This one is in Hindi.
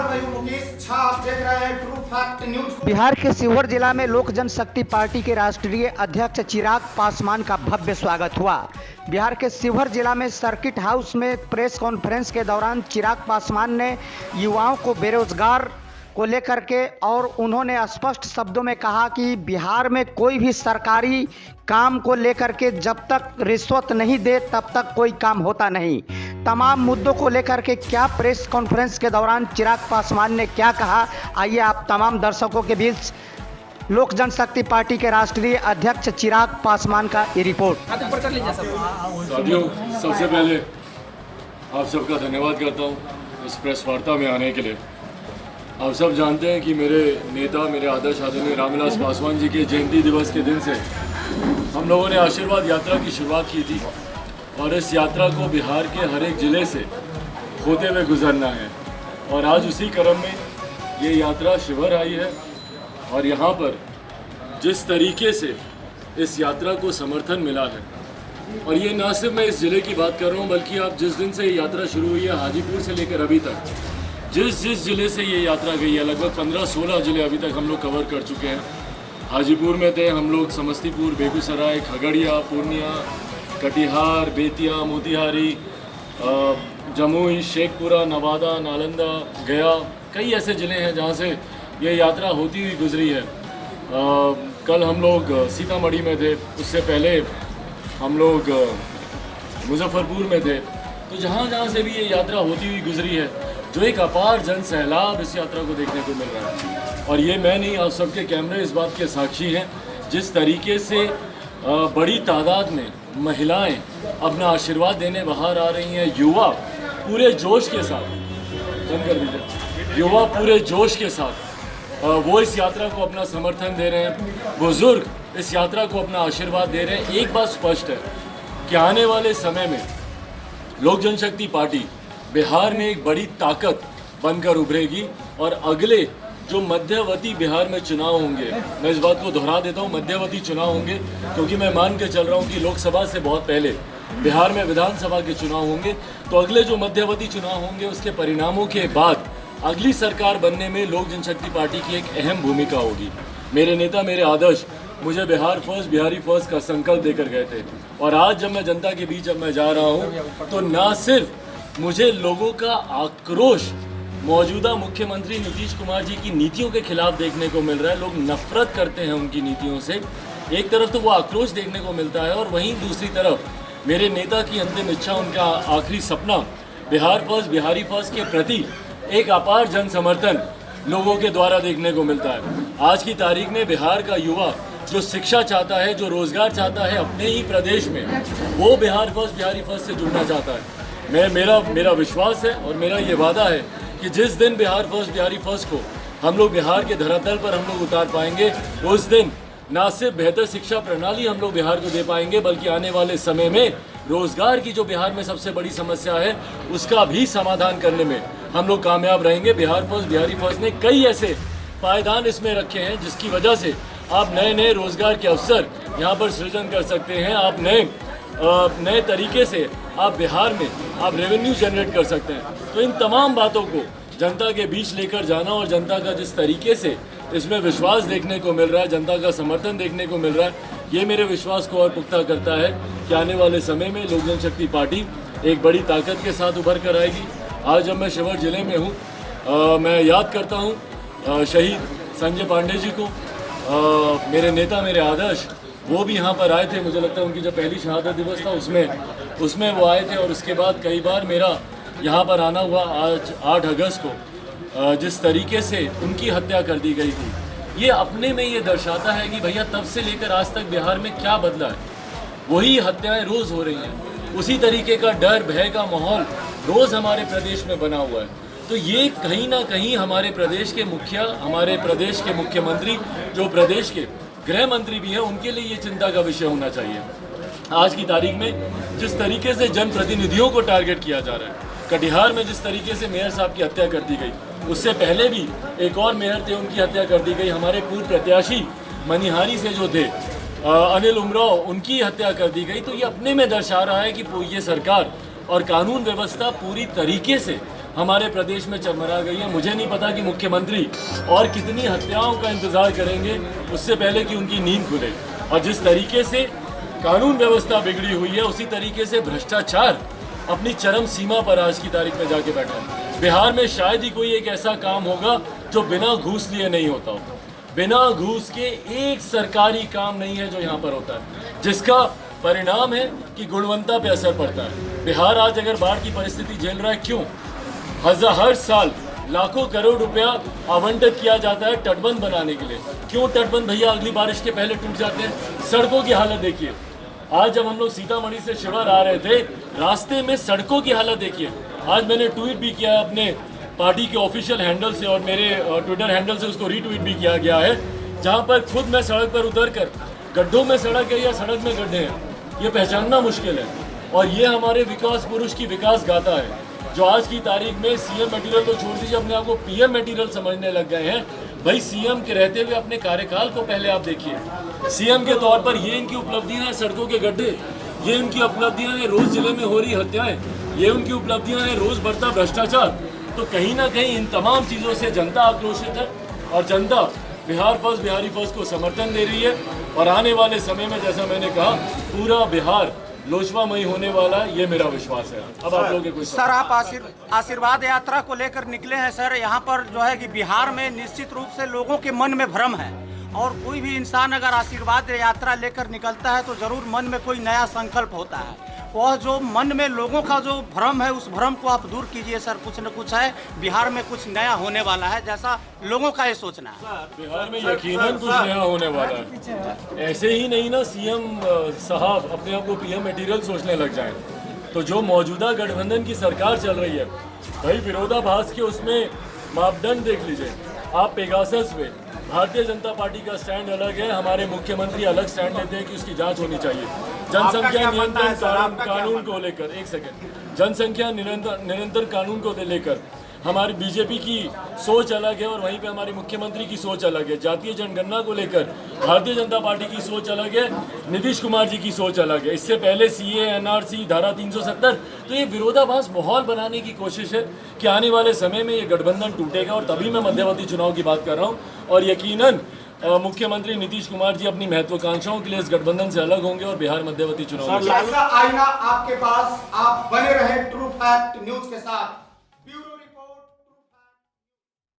मैं हूं मुकेश झा, आप देख रहे हैं ट्रू फैक्ट न्यूज। बिहार के शिवहर जिला में लोक जनशक्ति पार्टी के राष्ट्रीय अध्यक्ष चिराग पासवान का भव्य स्वागत हुआ। बिहार के शिवहर जिला में सर्किट हाउस में प्रेस कॉन्फ्रेंस के दौरान चिराग पासवान ने युवाओं को बेरोजगार को लेकर के और उन्होंने स्पष्ट शब्दों में कहा कि बिहार में कोई भी सरकारी काम को लेकर के जब तक रिश्वत नहीं दे तब तक कोई काम होता नहीं। तमाम मुद्दों को लेकर के क्या प्रेस कॉन्फ्रेंस के दौरान चिराग पासवान ने क्या कहा, आइए आप तमाम दर्शकों के बीच लोक जनशक्ति पार्टी के राष्ट्रीय अध्यक्ष चिराग पासवान का ये रिपोर्ट। साथियों, सबसे पहले आप सबका धन्यवाद करता हूँ इस प्रेस वार्ता में आने के लिए। आप सब जानते हैं कि मेरे नेता, मेरे आदर्श आदरणीय रामविलास पासवान जी के जयंती दिवस के दिन से हम लोगों ने आशीर्वाद यात्रा की शुरुआत की थी और इस यात्रा को बिहार के हर एक ज़िले से होते हुए गुजरना है। और आज उसी क्रम में ये यात्रा शिवहर आई है और यहाँ पर जिस तरीके से इस यात्रा को समर्थन मिला है, और ये ना सिर्फ मैं इस ज़िले की बात कर रहा हूँ बल्कि आप जिस दिन से ये यात्रा शुरू हुई है हाजीपुर से लेकर अभी तक जिस ज़िले से ये यात्रा गई है, लगभग 15-16 ज़िले अभी तक हम लोग कवर कर चुके हैं। हाजीपुर में थे हम लोग, समस्तीपुर, बेगूसराय, खगड़िया, पूर्णिया, कटिहार, बेतिया, मोतिहारी, जमुई, शेखपुरा, नवादा, नालंदा, गया, कई ऐसे ज़िले हैं जहाँ से ये यात्रा होती हुई गुजरी है। कल हम लोग सीतामढ़ी में थे, उससे पहले हम लोग मुजफ्फरपुर में थे। तो जहाँ जहाँ से भी ये यात्रा होती हुई गुजरी है, जो एक अपार जन सैलाब इस यात्रा को देखने को मिल रहा है। और ये मैं नहीं, आप सबके कैमरे इस बात के साक्षी हैं, जिस तरीके से बड़ी तादाद में महिलाएं अपना आशीर्वाद देने बाहर आ रही हैं। युवा पूरे जोश के साथ, बंद कर दीजिए, युवा पूरे जोश के साथ वो इस यात्रा को अपना समर्थन दे रहे हैं। बुजुर्ग इस यात्रा को अपना आशीर्वाद दे रहे हैं। एक बात स्पष्ट है कि आने वाले समय में लोक जनशक्ति पार्टी बिहार में एक बड़ी ताकत बनकर उभरेगी और अगले जो मध्यवर्ती बिहार में चुनाव होंगे, मैं इस बात को दोहरा देता हूँ, मध्यवर्ती चुनाव होंगे, क्योंकि मैं मान के चल रहा हूँ कि लोकसभा से बहुत पहले बिहार में विधानसभा के चुनाव होंगे। तो अगले जो मध्यवर्ती चुनाव होंगे उसके परिणामों के बाद अगली सरकार बनने में लोक जनशक्ति पार्टी की एक अहम भूमिका होगी। मेरे नेता, मेरे आदर्श मुझे बिहार फर्स्ट, बिहारी फर्स्ट का संकल्प देकर गए थे। और आज जब मैं जनता के बीच अब मैं जा रहा हूँ तो ना सिर्फ मुझे लोगों का आक्रोश मौजूदा मुख्यमंत्री नीतीश कुमार जी की नीतियों के खिलाफ देखने को मिल रहा है। लोग नफरत करते हैं उनकी नीतियों से। एक तरफ तो वो आक्रोश देखने को मिलता है और वहीं दूसरी तरफ मेरे नेता की अंतिम इच्छा, उनका आखिरी सपना बिहार फर्स्ट, बिहारी फर्स्ट के प्रति एक अपार जन समर्थन लोगों के द्वारा देखने को मिलता है। आज की तारीख में बिहार का युवा जो शिक्षा चाहता है, जो रोजगार चाहता है अपने ही प्रदेश में, वो बिहार फर्स्ट, बिहारी फर्स्ट से जुड़ना चाहता है। मेरा विश्वास है और मेरा ये वादा है कि जिस दिन बिहार फर्स्ट, बिहारी फर्स्ट को हम लोग बिहार के धरातल पर हम लोग उतार पाएंगे, उस दिन ना सिर्फ बेहतर शिक्षा प्रणाली हम लोग बिहार को दे पाएंगे बल्कि आने वाले समय में रोजगार की जो बिहार में सबसे बड़ी समस्या है उसका भी समाधान करने में हम लोग कामयाब रहेंगे। बिहार फर्स्ट, बिहारी फर्स्ट ने कई ऐसे पायदान इसमें रखे हैं जिसकी वजह से आप नए नए रोजगार के अवसर यहाँ पर सृजन कर सकते हैं। आप नए तरीके से आप बिहार में आप रेवेन्यू जनरेट कर सकते हैं। तो इन तमाम बातों को जनता के बीच लेकर जाना और जनता का जिस तरीके से इसमें विश्वास देखने को मिल रहा है, जनता का समर्थन देखने को मिल रहा है, ये मेरे विश्वास को और पुख्ता करता है कि आने वाले समय में लोक जनशक्ति पार्टी एक बड़ी ताकत के साथ उभर कर आएगी। आज जब मैं शिवहर जिले में हूँ, मैं याद करता हूँ शहीद संजय पांडे जी को। मेरे नेता, मेरे आदर्श, वो भी यहाँ पर आए थे। मुझे लगता है उनकी जो पहली शहादत दिवस था उसमें वो आए थे। और उसके बाद कई बार मेरा यहाँ पर आना हुआ। आज 8 अगस्त को जिस तरीके से उनकी हत्या कर दी गई थी, ये अपने में ये दर्शाता है कि भैया तब से लेकर आज तक बिहार में क्या बदला है। वही हत्याएं रोज़ हो रही हैं, उसी तरीके का डर भय का माहौल रोज़ हमारे प्रदेश में बना हुआ है। तो ये कहीं ना कहीं हमारे प्रदेश के मुखिया, हमारे प्रदेश के मुख्यमंत्री, जो प्रदेश के गृह मंत्री भी हैं, उनके लिए ये चिंता का विषय होना चाहिए। आज की तारीख में जिस तरीके से जनप्रतिनिधियों को टारगेट किया जा रहा है, कटिहार में जिस तरीके से मेयर साहब की हत्या कर दी गई, उससे पहले भी एक और मेयर थे, उनकी हत्या कर दी गई। हमारे पूर्व प्रत्याशी मनिहारी से जो थे अनिल उमराव, उनकी हत्या कर दी गई। तो ये अपने में दर्शा रहा है कि ये सरकार और कानून व्यवस्था पूरी तरीके से हमारे प्रदेश में चरमरा गई है। मुझे नहीं पता कि मुख्यमंत्री और कितनी हत्याओं का इंतजार करेंगे उससे पहले कि उनकी नींद खुले। और जिस तरीके से कानून व्यवस्था बिगड़ी हुई है, उसी तरीके से भ्रष्टाचार अपनी चरम सीमा पर आज की तारीख में जाके बैठा है। बिहार में शायद ही कोई एक ऐसा काम होगा जो बिना घूस लिए नहीं होता हो। बिना घूस के एक सरकारी काम नहीं है जो यहाँ पर होता है, जिसका परिणाम है कि गुणवत्ता पे असर पड़ता है। बिहार आज अगर बाढ़ की परिस्थिति झेल रहा है, क्यों? हर साल लाखों करोड़ रुपया आवंटित किया जाता है तटबंध बनाने के लिए। क्यों तटबंध भैया अगली बारिश के पहले टूट जाते हैं? सड़कों की हालत देखिए। आज जब हम लोग सीतामढ़ी से शिवहर आ रहे थे, रास्ते में सड़कों की हालत देखिए। आज मैंने ट्वीट भी किया है अपने पार्टी के ऑफिशियल हैंडल से और मेरे ट्विटर हैंडल से उसको रीट्वीट भी किया गया है, जहां पर खुद मैं सड़क पर उतर कर गड्ढों में सड़क है या सड़क में गड्ढे हैं ये पहचानना मुश्किल है। और ये हमारे विकास पुरुष की विकास गाथा है जो आज की तारीख में सीएम मटेरियल तो छोड़ दीजिए, अपने आप को पीएम मटेरियल समझने लग गए हैं। भाई सीएम के रहते हुए अपने कार्यकाल को पहले आप देखिए। सीएम के तौर पर ये इनकी उपलब्धियां हैं, सड़कों के गड्ढे, ये इनकी उपलब्धियां हैं, रोज जिले में हो रही हत्याएं, ये उनकी उपलब्धियां हैं, रोज बढ़ता भ्रष्टाचार। तो कहीं ना कहीं इन तमाम चीज़ों से जनता आक्रोशित है और जनता बिहार फर्स्ट, बिहारी फर्स्ट को समर्थन दे रही है। और आने वाले समय में जैसा मैंने कहा, पूरा बिहार लोजपामयी होने वाला, ये मेरा विश्वास है। अब आप लोगों के कुछ सर, आप आशीर्वाद यात्रा को लेकर निकले हैं सर। यहाँ पर जो है कि बिहार में निश्चित रूप से लोगों के मन में भ्रम है, और कोई भी इंसान अगर आशीर्वाद यात्रा लेकर निकलता है तो जरूर मन में कोई नया संकल्प होता है। वह जो मन में लोगों का जो भ्रम है, उस भ्रम को आप दूर कीजिए सर। कुछ न कुछ है, बिहार में कुछ नया होने वाला है, जैसा लोगों का ये सोचना है। बिहार में यकीनन कुछ नया होने वाला है। ऐसे ही नहीं ना सीएम साहब अपने आप को पीएम मटेरियल सोचने लग जाए। तो जो मौजूदा गठबंधन की सरकार चल रही है, भाई विरोधाभास के उसमें मापदंड देख लीजिए आप। पेगासस पे भारतीय जनता पार्टी का स्टैंड अलग है, हमारे मुख्यमंत्री अलग स्टैंड लेते हैं कि उसकी जांच होनी चाहिए। जनसंख्या नियंत्रण कानून को लेकर, एक सेकंड, जनसंख्या निरंतर कानून को लेकर हमारी बीजेपी की सोच अलग है और वहीं पे हमारे मुख्यमंत्री की सोच अलग है। जातीय जनगणना को लेकर भारतीय जनता पार्टी की सोच अलग है, नीतीश कुमार जी की सोच अलग है। इससे पहले सीए, एनआरसी, धारा 370। तो ये विरोधाभास माहौल बनाने की कोशिश है कि आने वाले समय में ये गठबंधन टूटेगा। और तभी मैं मध्यवर्ती चुनाव की बात कर रहा हूँ। और यकीनन मुख्यमंत्री नीतीश कुमार जी अपनी महत्वाकांक्षाओं के लिए इस गठबंधन से अलग होंगे और बिहार मध्यवर्ती चुनाव आईना आपके पास, आप बने रहे ट्रू फैक्ट न्यूज के साथ।